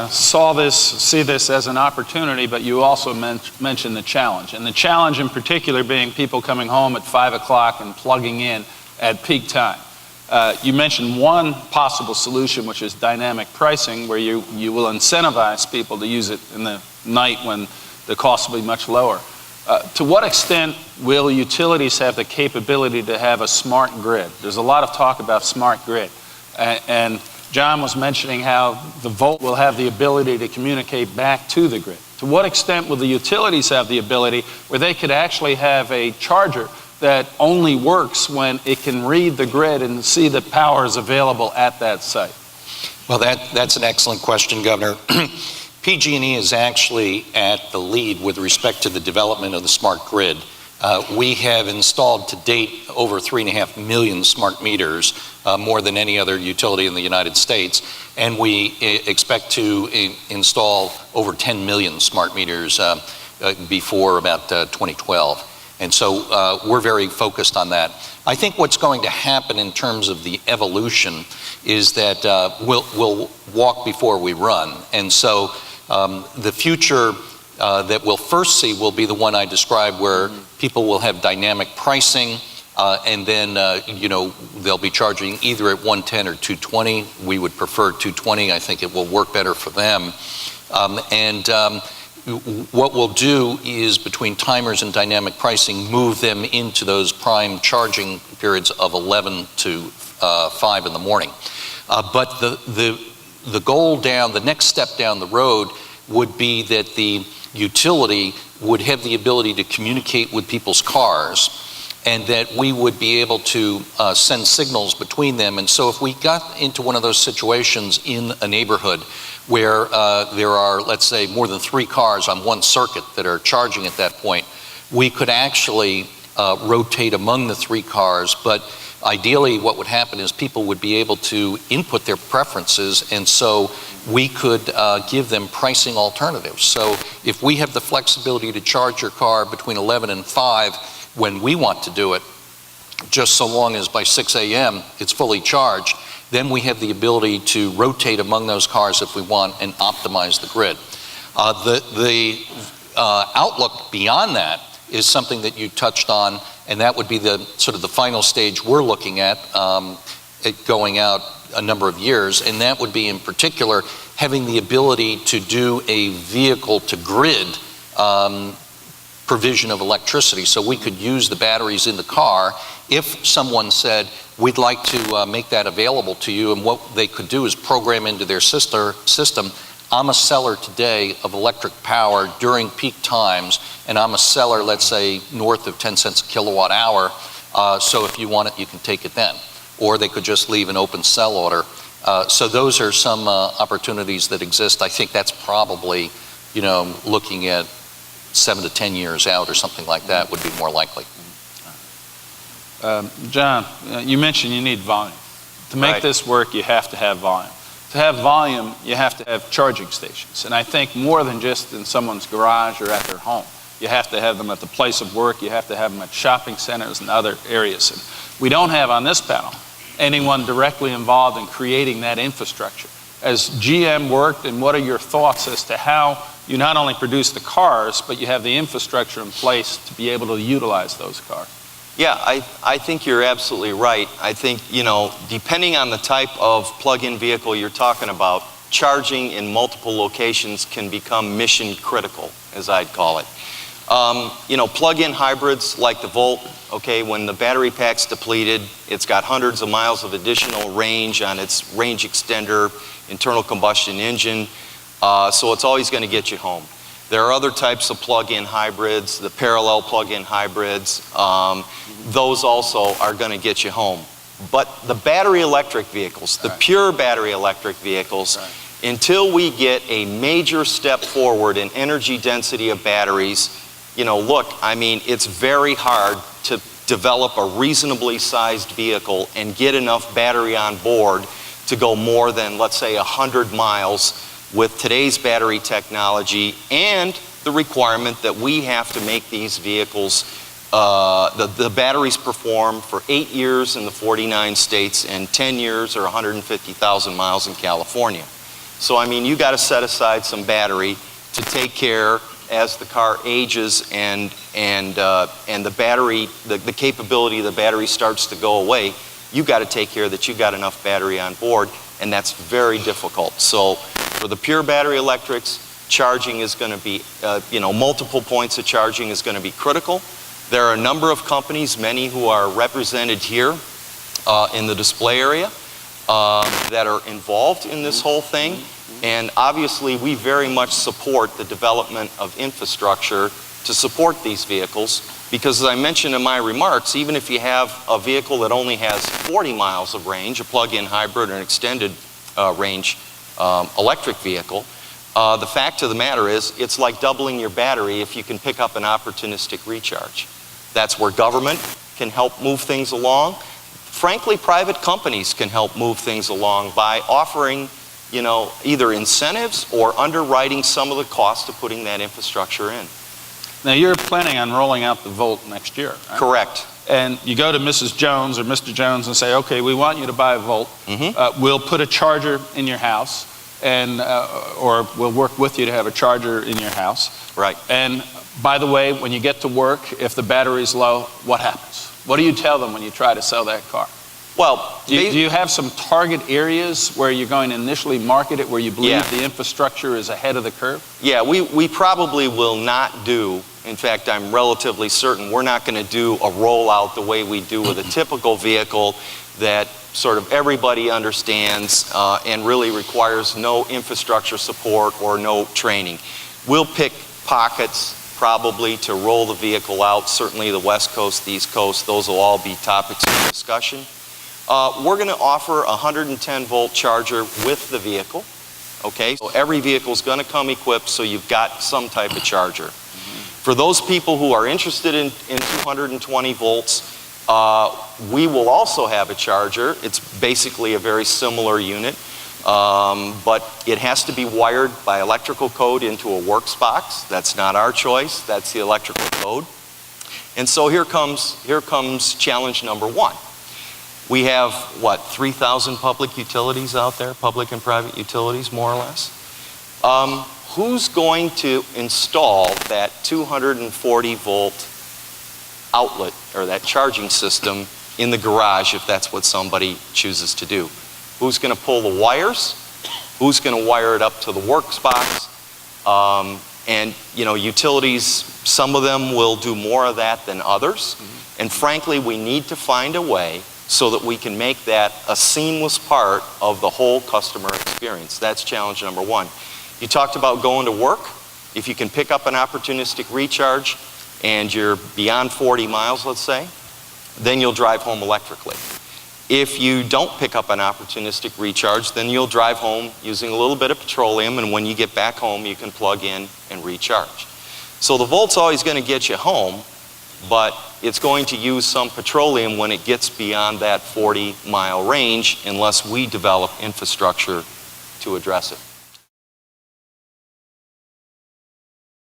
see this as an opportunity, but you also mentioned the challenge. And the challenge in particular being people coming home at 5 o'clock and plugging in at peak time. You mentioned one possible solution, which is dynamic pricing, where you will incentivize people to use it in the night when the cost will be much lower. To what extent will utilities have the capability to have a smart grid? There's a lot of talk about smart grid. And John was mentioning how the Volt will have the ability to communicate back to the grid. To what extent will the utilities have the ability where they could actually have a charger that only works when it can read the grid and see that power is available at that site? Well, that's an excellent question, Governor. PG&E is actually at the lead with respect to the development of the smart grid. We have installed to date over 3.5 million smart meters, more than any other utility in the United States, and we expect to install over 10 million smart meters before about 2012. And so we're very focused on that. I think what's going to happen in terms of the evolution is that we'll walk before we run. And so the future that we'll first see will be the one I described, where people will have dynamic pricing, and then they'll be charging either at 110 or 220. We would prefer 220. I think it will work better for them. What we'll do is, between timers and dynamic pricing, move them into those prime charging periods of 11 to 5 in the morning. But the goal the next step down the road would be that the utility would have the ability to communicate with people's cars, and that we would be able to send signals between them. And so if we got into one of those situations in a neighborhood where there are, let's say, more than 3 cars on one circuit that are charging at that point, we could actually rotate among the 3 cars. But ideally what would happen is people would be able to input their preferences, and so we could give them pricing alternatives. So if we have the flexibility to charge your car between 11 and 5 when we want to do it, just so long as by 6 a.m. it's fully charged, then we have the ability to rotate among those cars if we want and optimize the grid. The outlook beyond that is something that you touched on, and that would be the sort of the final stage we're looking at, going out a number of years, and that would be in particular having the ability to do a vehicle to grid provision of electricity. So we could use the batteries in the car. If someone said, we'd like to make that available to you, and what they could do is program into their system, I'm a seller today of electric power during peak times, and I'm a seller, let's say, north of 10 cents a kilowatt hour, so if you want it, you can take it then. Or they could just leave an open sell order. So those are some opportunities that exist. I think that's probably, looking at 7 to 10 years out or something like that would be more likely. John, you mentioned you need volume. To make this work, you have to have volume. To have volume, you have to have charging stations. And I think more than just in someone's garage or at their home. You have to have them at the place of work. You have to have them at shopping centers and other areas. And we don't have on this panel anyone directly involved in creating that infrastructure. As GM worked, and what are your thoughts as to how you not only produce the cars, but you have the infrastructure in place to be able to utilize those cars? Yeah, I think you're absolutely right. I think, depending on the type of plug-in vehicle you're talking about, charging in multiple locations can become mission critical, as I'd call it. Plug-in hybrids like the Volt, when the battery pack's depleted, it's got hundreds of miles of additional range on its range extender, internal combustion engine, so it's always going to get you home. There are other types of plug-in hybrids, the parallel plug-in hybrids. Those also are going to get you home. But the battery electric vehicles, the pure battery electric vehicles, until we get a major step forward in energy density of batteries, it's very hard to develop a reasonably sized vehicle and get enough battery on board to go more than, let's say, 100 miles with today's battery technology, and the requirement that we have to make these vehicles, the batteries perform for 8 years in the 49 states and 10 years or 150,000 miles in California. So I mean, you got to set aside some battery to take care as the car ages and the battery, the capability of the battery starts to go away. You got to take care that you got enough battery on board, and that's very difficult. So for the pure battery electrics, charging is going to be, multiple points of charging is going to be critical. There are a number of companies, many who are represented here in the display area, that are involved in this whole thing. And obviously, we very much support the development of infrastructure to support these vehicles, because as I mentioned in my remarks, even if you have a vehicle that only has 40 miles of range, a plug-in hybrid or an extended range electric vehicle, the fact of the matter is it's like doubling your battery if you can pick up an opportunistic recharge. That's where government can help move things along. Frankly, private companies can help move things along by offering, either incentives or underwriting some of the cost of putting that infrastructure in. Now, you're planning on rolling out the Volt next year, right? Correct. And you go to Mrs. Jones or Mr. Jones and say, okay, we want you to buy a Volt. We'll put a charger in your house, and or we'll work with you to have a charger in your house. Right. And by the way, when you get to work, if the battery's low, what happens? What do you tell them when you try to sell that car? Well, do you have some target areas where you're going to initially market it, where you believe the infrastructure is ahead of the curve? Yeah, we probably will not do, in fact, I'm relatively certain we're not going to do a rollout the way we do with a typical vehicle that sort of everybody understands and really requires no infrastructure support or no training. We'll pick pockets probably to roll the vehicle out, certainly the West Coast, the East Coast, those will all be topics of discussion. We're going to offer a 110-volt charger with the vehicle, okay? So every vehicle is going to come equipped, so you've got some type of charger. For those people who are interested in 220 volts, we will also have a charger. It's basically a very similar unit, but it has to be wired by electrical code into a works box. That's not our choice, that's the electrical code. And so here comes challenge number one. We have, 3,000 public utilities out there, public and private utilities, more or less. Who's going to install that 240-volt outlet, or that charging system, in the garage if that's what somebody chooses to do? Who's going to pull the wires? Who's going to wire it up to the works box? And, utilities, some of them will do more of that than others. And frankly, we need to find a way so that we can make that a seamless part of the whole customer experience. That's challenge number one. You talked about going to work. If you can pick up an opportunistic recharge and you're beyond 40 miles, let's say, then you'll drive home electrically. If you don't pick up an opportunistic recharge, then you'll drive home using a little bit of petroleum, and when you get back home, you can plug in and recharge. So the Volt's always going to get you home, but it's going to use some petroleum when it gets beyond that 40-mile range unless we develop infrastructure to address it.